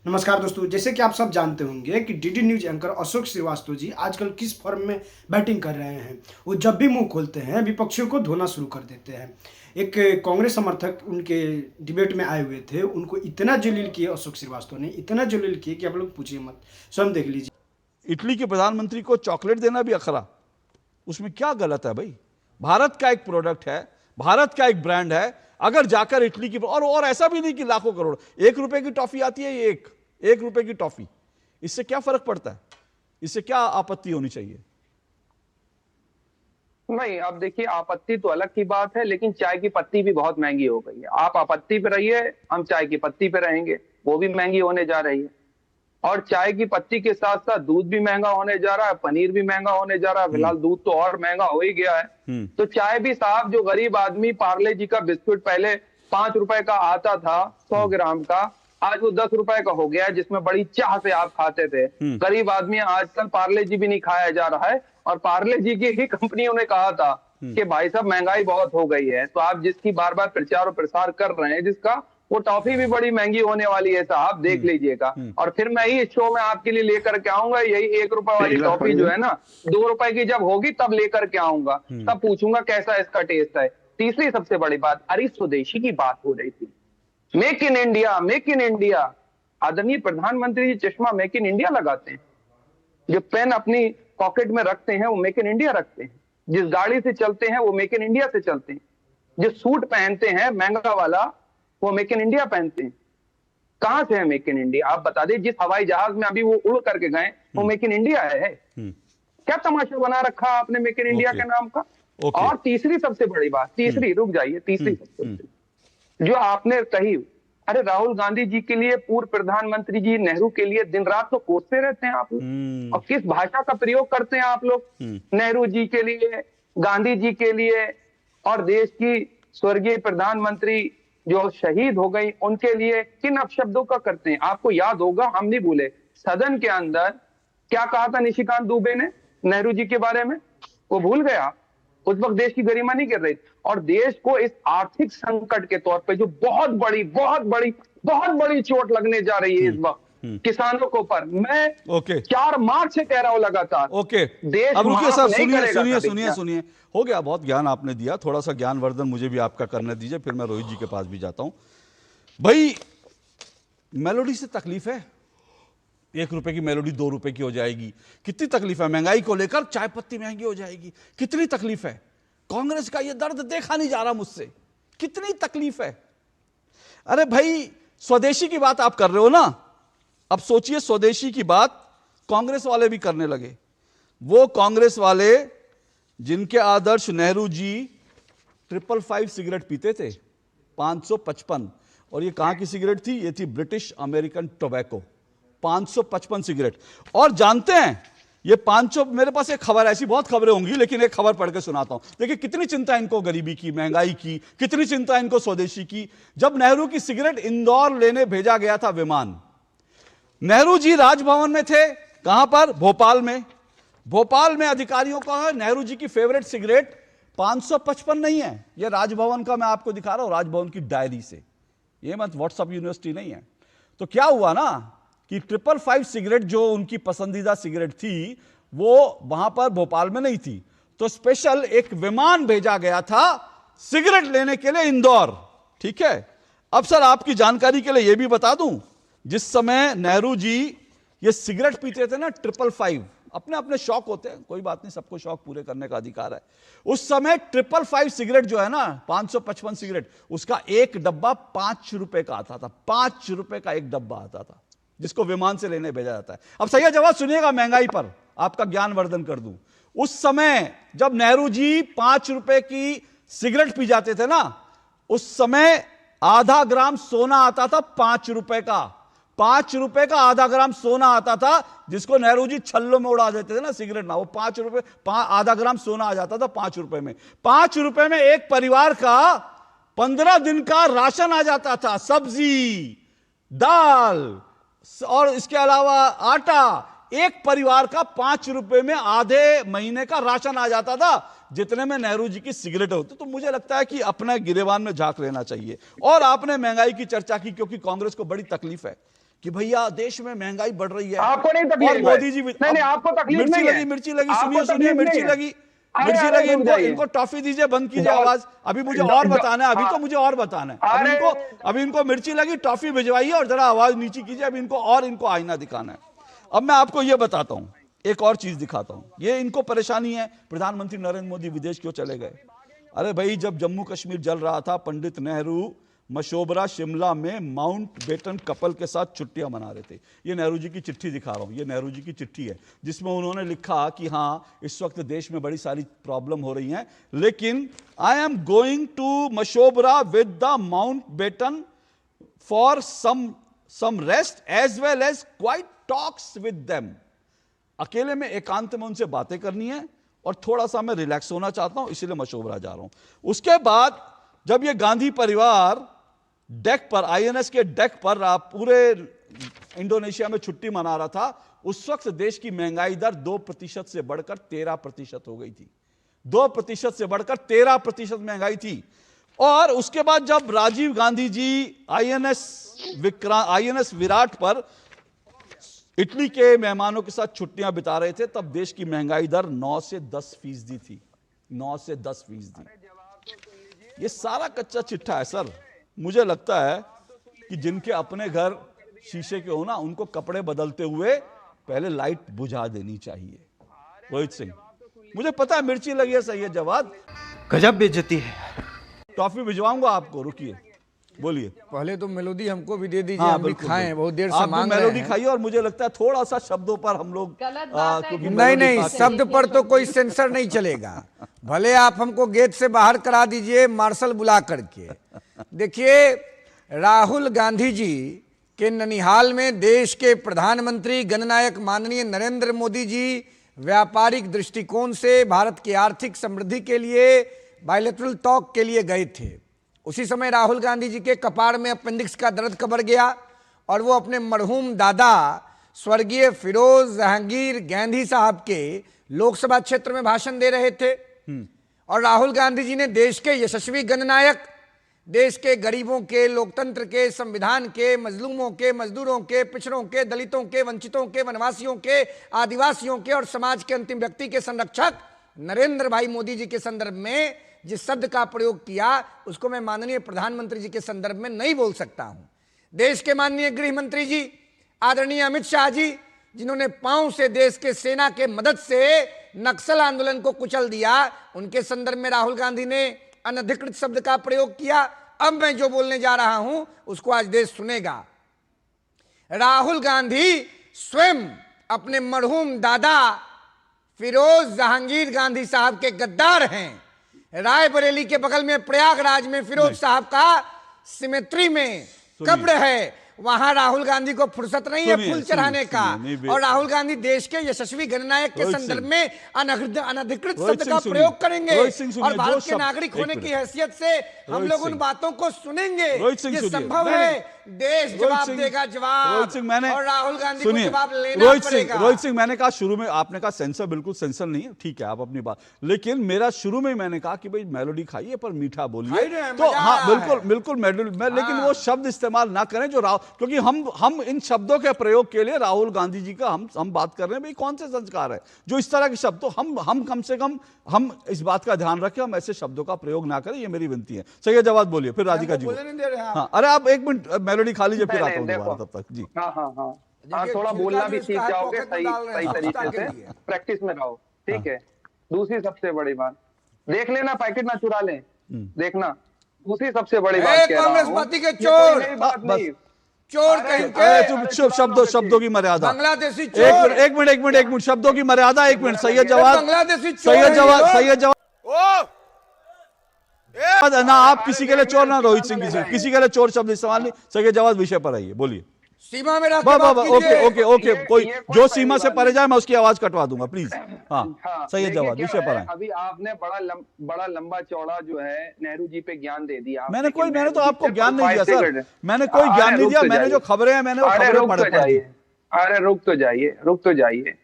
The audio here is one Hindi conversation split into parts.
नमस्कार दोस्तों, जैसे कि आप सब जानते होंगे कि DD news anchor Ashok Srivastava ji आजकल किस फॉर्म में बैटिंग कर रहे हैं। वो जब भी मुंह खोलते हैं विपक्षियों को धोना शुरू कर देते हैं। एक कांग्रेस समर्थक उनके डिबेट में आए हुए थे, उनको इतना जलील किए अशोक श्रीवास्तव ने, इतना जलील किए कि आप लोग पूछिए मत, स्वयं देख लीजिए। इटली के प्रधानमंत्री को चॉकलेट देना भी अखरा, उसमें क्या गलत है भाई? भारत का एक प्रोडक्ट है, भारत का एक ब्रांड है। अगर जाकर इटली की और ऐसा भी नहीं कि लाखों करोड़, 1 रुपए की टॉफी आती है, ये एक रुपए की टॉफी, इससे क्या फर्क पड़ता है? इससे क्या आपत्ति होनी चाहिए? नहीं, अब देखिए, आपत्ति तो अलग की बात है, लेकिन चाय की पत्ती भी बहुत महंगी हो गई है। आप आपत्ति पे रहिए, हम चाय की पत्ती पे रहेंगे। वो भी महंगी होने जा रही है, और चाय की पत्ती के साथ साथ दूध भी महंगा होने जा रहा है, पनीर भी महंगा होने जा रहा है। फिलहाल दूध तो और महंगा हो ही गया है। तो चाय भी साहब, जो गरीब आदमी पार्ले जी का बिस्कुट पहले 5 रुपए का आता था 100 ग्राम का, आज वो 10 रुपए का हो गया है, जिसमें बड़ी चाह से आप खाते थे। गरीब आदमी आजकल पार्ले जी भी नहीं खाया जा रहा है। और पार्ले जी की ही कंपनियों ने कहा था कि भाई साहब महंगाई बहुत हो गई है। तो आप जिसकी बार बार प्रचार और प्रसार कर रहे हैं, जिसका वो टॉफी भी बड़ी महंगी होने वाली है साहब, देख लीजिएगा। और फिर मैं ही इस शो में आपके लिए लेकर के आऊंगा यही 1 रुपए वाली टॉफी जो है ना, 2 रुपए की जब होगी तब लेकर के आऊंगा, तब पूछूंगा कैसा इसका टेस्ट है। तीसरी सबसे बड़ी बात, अरे स्वदेशी की बात हो रही थी, make in India, make in India. आदरणीय प्रधानमंत्री जी चश्मा मेक इन इंडिया लगाते हैं, जो पेन अपनी पॉकेट में रखते हैं वो मेक इन इंडिया रखते हैं, जिस गाड़ी से चलते हैं वो मेक इन इंडिया से चलते हैं, जो सूट पहनते हैं महंगा वाला वो मेक इन इंडिया पहनते हैं। कहां से है मेक इन इंडिया? आप बता दें। जिस हवाई जहाज में अभी वो उड़ करके गए वो मेक इन इंडिया है। क्या तमाशा बना रखा आपने मेक इन इंडिया के नाम का? और तीसरी सबसे बड़ी बात, तीसरी, रुक जाइए, तीसरी सबसे जो आपने कही, अरे राहुल गांधी जी के लिए, पूर्व प्रधानमंत्री जी नेहरू के लिए दिन रात तो कोसते रहते हैं आप लोग। और किस भाषा का प्रयोग करते हैं आप लोग नेहरू जी के लिए, गांधी जी के लिए, और देश की स्वर्गीय प्रधानमंत्री जो शहीद हो गई उनके लिए किन अपशब्दों का करते हैं? आपको याद होगा, हम नहीं भूले, सदन के अंदर क्या कहा था निशिकांत दुबे ने नेहरू जी के बारे में? वो भूल गया? उस वक्त देश की गरिमा नहीं कर रही। और देश को इस आर्थिक संकट के तौर पे जो बहुत बड़ी चोट लगने जा रही है इस वक्त किसानों के ऊपर, मैं 4 मार्च से कह रहा हूं लगातार। देश अब रुकिए सर, सुनिए, हो गया, बहुत ज्ञान आपने दिया, थोड़ा सा ज्ञानवर्धन मुझे भी आपका करने दीजिए, फिर मैं रोहित जी के पास भी जाता हूं। भाई, मेलोडी से तकलीफ है, 1 रुपए की मेलोडी 2 रुपए की हो जाएगी, कितनी तकलीफ है? महंगाई को लेकर चाय पत्ती महंगी हो जाएगी, कितनी तकलीफ है? कांग्रेस का ये दर्द देखा नहीं जा रहा मुझसे, कितनी तकलीफ है। अरे भाई, स्वदेशी की बात आप कर रहे हो ना, अब सोचिए स्वदेशी की बात कांग्रेस वाले भी करने लगे। वो कांग्रेस वाले जिनके आदर्श नेहरू जी 555 सिगरेट पीते थे, 555, और ये कहां की सिगरेट थी? ये थी ब्रिटिश अमेरिकन टोबैको, 555 सिगरेट। और जानते हैं ये 500, मेरे पास एक खबर, ऐसी बहुत खबरें होंगी लेकिन एक खबर पढ़ के सुनाता हूं। देखिए कितनी चिंता इनको गरीबी की, महंगाई की, कितनी चिंता इनको स्वदेशी की। जब नेहरू की सिगरेट इंदौर लेने भेजा गया था विमान, नेहरू जी राजभवन में थे। कहां पर? भोपाल में। भोपाल में अधिकारियों का है नेहरू जी की फेवरेट सिगरेट 555 नहीं है, यह राजभवन का मैं आपको दिखा रहा हूं, राजभवन की डायरी से, यह मत व्हाट्सएप यूनिवर्सिटी नहीं है। तो क्या हुआ ना कि 555 सिगरेट जो उनकी पसंदीदा सिगरेट थी वो वहां पर भोपाल में नहीं थी, तो स्पेशल एक विमान भेजा गया था सिगरेट लेने के लिए इंदौर। ठीक है, अब सर आपकी जानकारी के लिए यह भी बता दूं, जिस समय नेहरू जी ये सिगरेट पीते थे ना 555, अपने अपने शौक होते हैं, कोई बात नहीं, सबको शौक पूरे करने का अधिकार है। उस समय 555 सिगरेट जो है ना, 555 सिगरेट, उसका एक डब्बा 5 रुपए का आता था, 5 रुपए का एक डब्बा आता था, जिसको विमान से लेने भेजा जाता है। अब सही जवाब सुनिएगा, महंगाई पर आपका ज्ञानवर्धन कर दूं। उस समय जब नेहरू जी 5 रुपए की सिगरेट पी जाते थे ना, उस समय आधा ग्राम सोना आता था 5 रुपए का, 5 रुपए का आधा ग्राम सोना आता था, जिसको नेहरू जी छल्लों में उड़ा देते थे ना सिगरेट ना, वो 5 रुपए आधा ग्राम सोना आ जाता था 5 रुपए में। 5 रुपए में एक परिवार का 15 दिन का राशन आ जाता था, सब्जी, दाल और इसके अलावा आटा, एक परिवार का 5 रुपए में आधे महीने का राशन आ जाता था, जितने में नेहरू जी की सिगरेट होती। तो मुझे लगता है कि अपने गिरेबान में झांक लेना चाहिए। और आपने महंगाई की चर्चा की, क्योंकि कांग्रेस को बड़ी तकलीफ है कि भैया देश में महंगाई बढ़ रही है आपको नहीं तकलीफ और है? मोदी जी नहीं, आपको तकलीफ नहीं है। मिर्ची लगी, आपको सुनिए तकलीफ मिर्ची नहीं है। लगी, अरे, मिर्ची अरे, लगी, रुक जाइए। इनको टॉफी दीजिए, बंद कीजिए दो- आवाज। अभी मुझे दो- और दो- बताना है, अभी हाँ। तो मुझे और बताना है। अरे, अभी इनको मिर्ची लगी, टॉफी भिजवाइए और जरा आवाज नीचे कीजिए। अभी इनको आईना दिखाना है। अब मैं आपको यह बताता हूं, एक और चीज दिखाता हूं। ये इनको परेशानी है, प्रधानमंत्री नरेंद्र मोदी विदेश क्यों चले गए? अरे भाई, जब जम्मू कश्मीर जल रहा था, पंडित नेहरू मशोबरा शिमला में माउंट बेटन कपल के साथ छुट्टियां मना रहे थे। ये नेहरू जी की चिट्ठी दिखा रहा हूं, ये नेहरू जी की चिट्ठी है, जिसमें उन्होंने लिखा कि हाँ, इस वक्त देश में बड़ी सारी प्रॉब्लम हो रही हैं, लेकिन I am going to Mashobra with the Mountbatten for some rest as well as quiet talks with them. अकेले में एकांत में उनसे बातें करनी है और थोड़ा सा मैं रिलैक्स होना चाहता हूं, इसीलिए मशोबरा जा रहा हूं। उसके बाद जब ये गांधी परिवार डेक पर, आईएनएस के डेक पर पूरे इंडोनेशिया में छुट्टी मना रहा था, उस वक्त देश की महंगाई दर 2% से बढ़कर 13% हो गई थी। 2% से बढ़कर 13% महंगाई थी। और उसके बाद जब राजीव गांधी जी आईएनएस विराट पर इटली के मेहमानों के साथ छुट्टियां बिता रहे थे, तब देश की महंगाई दर 9 से 10% थी। 9 से 10%। ये सारा कच्चा चिट्ठा है सर। मुझे लगता है कि जिनके अपने घर शीशे के हो ना, उनको कपड़े बदलते हुए पहले लाइट बुझा देनी चाहिए। रोहित सिंह, मुझे पता है मिर्ची लगी है, सही है जवाब। गजब बेइज्जती है। टॉफी भिजवाऊंगा आपको, रुकिए, बोलिए। पहले तो मेलोडी हमको भी दे दीजिए, हाँ, हम भी बिल्कुल, खाएं, बिल्कुल। बहुत देर से आप भी मांग रहे मेलोडी हैं। खाइए, और मुझे लगता है थोड़ा सा शब्दों पर हम लोग क्योंकि नहीं मेलोडी नहीं, खाते हैं। शब्द पर तो कोई सेंसर नहीं चलेगा। भले आप हमको गेट से बाहर करा दीजिए मार्शल बुला करके। देखिए, राहुल गांधी जी के ननिहाल में देश के प्रधानमंत्री गणनायक माननीय नरेंद्र मोदी जी व्यापारिक दृष्टिकोण से भारत की आर्थिक समृद्धि के लिए बायलैटरल टॉक के लिए गए थे। उसी समय राहुल गांधी जी के कपाड़ में अपेंडिक्स का दर्द कबर गया और वो अपने मरहूम दादा स्वर्गीय फिरोज जहांगीर गांधी साहब के लोकसभा क्षेत्र में भाषण दे रहे थे। और राहुल गांधी जी ने देश के यशस्वी गणनायक, देश के गरीबों के, लोकतंत्र के, संविधान के, मजलूमों के, मजदूरों के, पिछड़ों के, दलितों के, वंचितों के, वनवासियों के, आदिवासियों के और समाज के अंतिम व्यक्ति के संरक्षक नरेंद्र भाई मोदी जी के संदर्भ में जिस शब्द का प्रयोग किया, उसको मैं माननीय प्रधानमंत्री जी के संदर्भ में नहीं बोल सकता हूं। देश के माननीय गृह मंत्री जी आदरणीय अमित शाह जी, जिन्होंने पांव से देश के सेना के मदद से नक्सल आंदोलन को कुचल दिया, उनके संदर्भ में राहुल गांधी ने अनधिकृत शब्द का प्रयोग किया। अब मैं जो बोलने जा रहा हूं उसको आज देश सुनेगा। राहुल गांधी स्वयं अपने मरहूम दादा फिरोज जहांगीर गांधी साहब के गद्दार हैं। रायबरेली के बगल में प्रयागराज में फिरोज साहब का सिमेट्री में कब्र है, वहां राहुल गांधी को फुर्सत नहीं है फूल चढ़ाने का। और राहुल गांधी देश के यशस्वी गणनायक के संदर्भ में अनधिकृत शब्द का प्रयोग करेंगे और भारत के नागरिक होने की हैसियत से हम लोग उन बातों को सुनेंगे। ये संभव है, देश जवाब देगा, जवाब। और राहुल गांधी को जवाब लेना पड़ेगा। रोहित सिंह, मैंने कहा शुरू में, आपने कहा सेंसर, बिल्कुल सेंसर नहीं है, ठीक है, आप अपनी बात, लेकिन मेरा शुरू में मैंने कहा कि भाई मेलोडी खाइए पर मीठा बोलिए। तो हाँ, बिल्कुल मेलोडी, लेकिन वो शब्द इस्तेमाल ना करें जो क्योंकि हम इन शब्दों के प्रयोग के लिए राहुल गांधी जी का हम बात कर रहे हैं। भाई कौन से संस्कार है जो इस तरह के शब्द, तो हम कम से कम हम इस बात का ध्यान रखें, हम ऐसे शब्दों का प्रयोग ना करें, ये मेरी विनती है। सही है, जवाब बोलिए, फिर राधिका जी। हाँ, अरे आप एक मिनट मेलोडी खा लीजिए, फिर आता हूँ दोबारा तब तक जी। हाँ, थोड़ा बोलना भी सीख जाओगे, सही तरीके से प्रैक्टिस में रहो, ठीक है। दूसरी सबसे बड़ी बात, देख लेना, पैकेट ना चुरा लें, देखना। दूसरी सबसे बड़ी बात, कांग्रेस पार्टी के चोर, चोर कहीं शब्दों की मर्यादा, बांग्लादेशी चोर। एक मिनट, शब्दों की मर्यादा, एक मिनट। सही है जवाब, बांग्लादेशी सही है जवाब। ना आप किसी के लिए चोर, ना रोहित सिंह किसी के लिए चोर शब्द इस्तेमाल नहीं। सही है जवाब, विषय पर आइए, बोलिए। सीमा में ओके, कोई जो सीमा से परे जाए मैं उसकी आवाज कटवा दूंगा, प्लीज। हाँ, सही है जवाब, विषय पर आए। अभी आपने बड़ा लंबा चौड़ा जो है नेहरू जी पे ज्ञान दे दिया। मैंने तो आपको ज्ञान नहीं दिया सर, मैंने कोई ज्ञान नहीं दिया। मैंने जो खबरें हैं, मैंने वो खबरें पढ़ी। अरे रुक तो जाइए।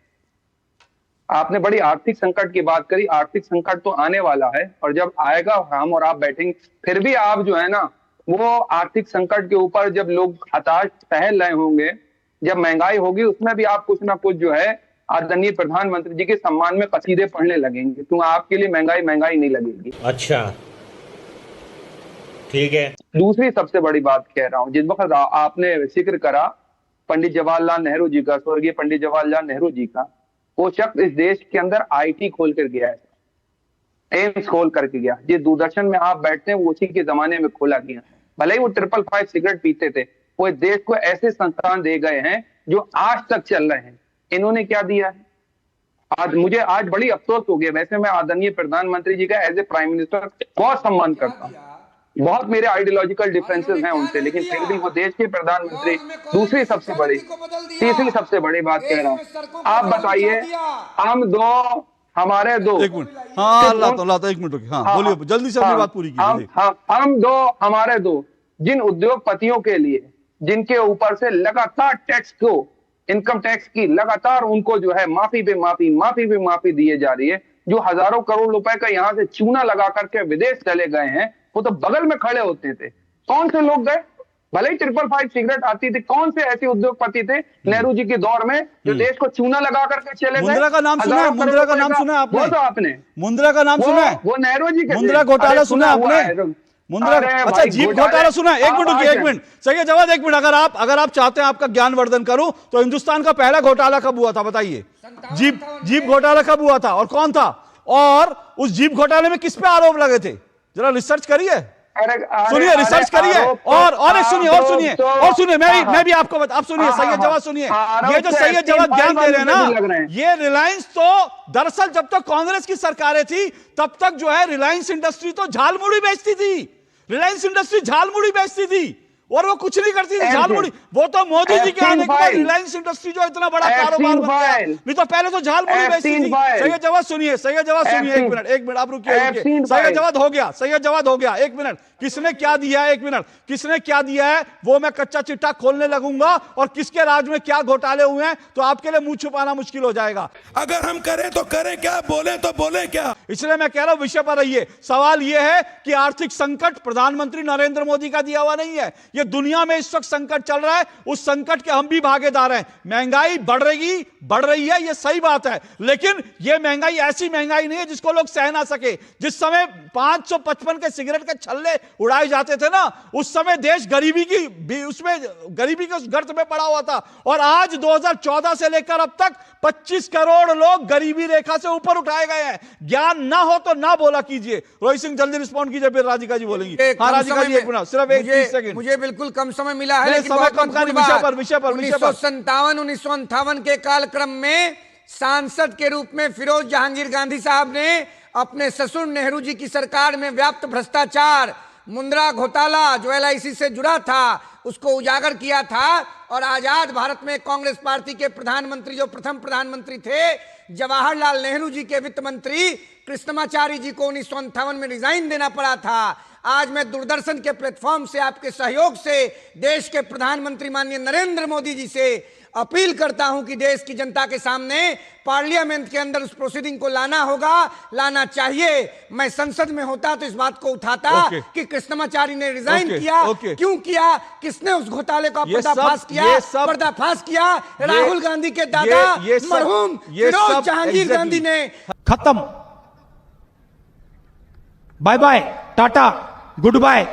आपने बड़ी आर्थिक संकट की बात करी। आर्थिक संकट तो आने वाला है, और जब आएगा हम और आप बैठेंगे, फिर भी आप जो है ना, वो आर्थिक संकट के ऊपर जब लोग हताश टहल रहे होंगे, जब महंगाई होगी, उसमें भी आप कुछ ना कुछ जो है आदरणीय प्रधानमंत्री जी के सम्मान में कसीदे पढ़ने लगेंगे, तो आपके लिए महंगाई महंगाई नहीं लगेगी। अच्छा, ठीक है। दूसरी सबसे बड़ी बात कह रहा हूं, जिस वक्त आपने जिक्र करा पंडित जवाहरलाल नेहरू जी का, स्वर्गीय पंडित जवाहरलाल नेहरू जी का, वो शख्स इस देश के अंदर आईटी खोल कर गया है, एम्स खोल करके गया। जिस दूरदर्शन में आप बैठते हैं वो उसी के जमाने में खोला गया। भले ही वो 555 सिगरेट पीते थे, वो देश को ऐसे संस्थान दे गए हैं जो आज तक चल रहे हैं। इन्होंने क्या दिया है? मुझे आज बड़ी अफसोस हो गया। वैसे मैं आदरणीय प्रधानमंत्री जी का एज ए प्राइम मिनिस्टर बहुत सम्मान करता हूँ, बहुत मेरे आइडियोलॉजिकल डिफरेंसेस हैं उनसे, लेकिन फिर भी वो देश के प्रधानमंत्री। दूसरी सबसे बड़ी, तीसरी सबसे बड़ी बात कह रहा हूँ, आप बताइए, हम दो, हमारे दो, एक मिनट, हाँ अल्लाह, एक मिनट रुकिए, हाँ बोलिए, जल्दी से अपनी बात पूरी कीजिए। हम दो, हमारे दो, जिन उद्योगपतियों के लिए, जिनके ऊपर से लगातार टैक्स को, इनकम टैक्स की लगातार उनको जो है माफी पे माफी दिए जा रही है, जो हजारों करोड़ रुपए का यहाँ से चूना लगा करके विदेश चले गए हैं, वो तो बगल में खड़े होते थे। कौन से लोग गए? भले ही 555 सिगरेट आती थी, कौन से ऐसे उद्योगपति थे नेहरू जी के दौर में जो देश को चूना लगा करके चले गए? मुंद्रा का नाम सुना है? मुंद्रा का नाम सुना है आपने? वो तो आपने मुंद्रा का नाम सुना है? वो नेहरू जी के मुंद्रा घोटाला सुना आपने? मुंद्रा, अच्छा जीप घोटाला सुना है? एक मिनट रुकिए, एक मिनट, सही है जवाब, एक मिनट। अगर आप चाहते हैं आपका ज्ञानवर्धन करूं, तो हिंदुस्तान का पहला घोटाला कब हुआ था बताइए? जीप घोटाला कब हुआ था और कौन था? और उस जीप घोटाले में किस पे आरोप लगे थे? जरा रिसर्च करिए, सुनिए, रिसर्च करिए। और एक सुनिए, मैं भी आपको आप सुनिए, सही जवाब सुनिए। ये जो सही जवाब ज्ञान दे रहे हैं ना, ये रिलायंस तो दरअसल जब तक कांग्रेस की सरकारें थी तब तक जो है रिलायंस इंडस्ट्री तो झालमुड़ी बेचती थी। रिलायंस इंडस्ट्री झालमुड़ी बेचती थी और वो कुछ नहीं करती थी, झालमुड़ी। वो तो मोदी जी के आने के बाद रिलायंस इंडस्ट्री जो इतना बड़ा कारोबार बन गया, नहीं तो पहले तो झालमुड़ी बेचती थी। सही जवाब सुनिए, एक मिनट आप रुकिए। सही जवाब हो गया, एक मिनट। किसने क्या दिया है, एक मिनट, किसने क्या दिया है वो मैं कच्चा चिट्ठा खोलने लगूंगा, और किसके राज में क्या घोटाले हुए हैं तो आपके लिए मुंह छुपाना मुश्किल हो जाएगा। अगर हम करें तो करें क्या, बोले तो बोले क्या? इसलिए मैं कह रहा हूं विषय पर रहिए। सवाल यह है कि आर्थिक संकट प्रधानमंत्री नरेंद्र मोदी का दिया हुआ नहीं है, ये दुनिया में इस वक्त संकट चल रहा है, उस संकट के हम भी भागीदार हैं। महंगाई बढ़ रही है, ये सही बात है, लेकिन ये महंगाई ऐसी महंगाई नहीं है जिसको लोग सह ना सके। जिस समय 555 के सिगरेट के छल्ले उड़ाए जाते थे ना, उस समय देश गरीबी के उस गर्त में पड़ा हुआ था, और आज 2014 से लेकर अब तक 25 करोड़ लोग गरीबी रेखा से ऊपर उठाए गए हैं। ज्ञान ना हो तो ना बोला कीजिए। रोहित सिंह जल्दी रिस्पॉन्ड कीजिए, फिर राधिका जी बोलेंगी। हाँ राधिका जी, एक मिनट, सिर्फ 30 सेकंड। मुझे बिल्कुल कम समय मिला है, लेकिन समय कम का विषय पर 1957 के कालक्रम में सांसद के रूप में फिरोज जहांगीर गांधी साहब ने अपने ससुर नेहरू जी की सरकार में व्याप्त भ्रष्टाचार, मुंद्रा घोटाला जो LIC से जुड़ा था, उसको उजागर किया था। और आजाद भारत में कांग्रेस पार्टी के प्रधानमंत्री, जो प्रथम प्रधानमंत्री थे जवाहरलाल नेहरू जी के वित्त मंत्री कृष्णमाचारी जी को 1958 में रिजाइन देना पड़ा था। आज मैं दूरदर्शन के प्लेटफॉर्म से आपके सहयोग से देश के प्रधानमंत्री माननीय नरेंद्र मोदी जी से अपील करता हूं कि देश की जनता के सामने पार्लियामेंट के अंदर उस प्रोसीडिंग को लाना चाहिए। मैं संसद में होता तो इस बात को उठाता कि कृष्णमाचारी ने रिजाइन किया, क्यों किया, किसने उस घोटाले का पर्दाफाश किया? राहुल गांधी के दादा मरहूम फिरोज जहांगीर गांधी ने। खत्म, bye bye, tata, good bye.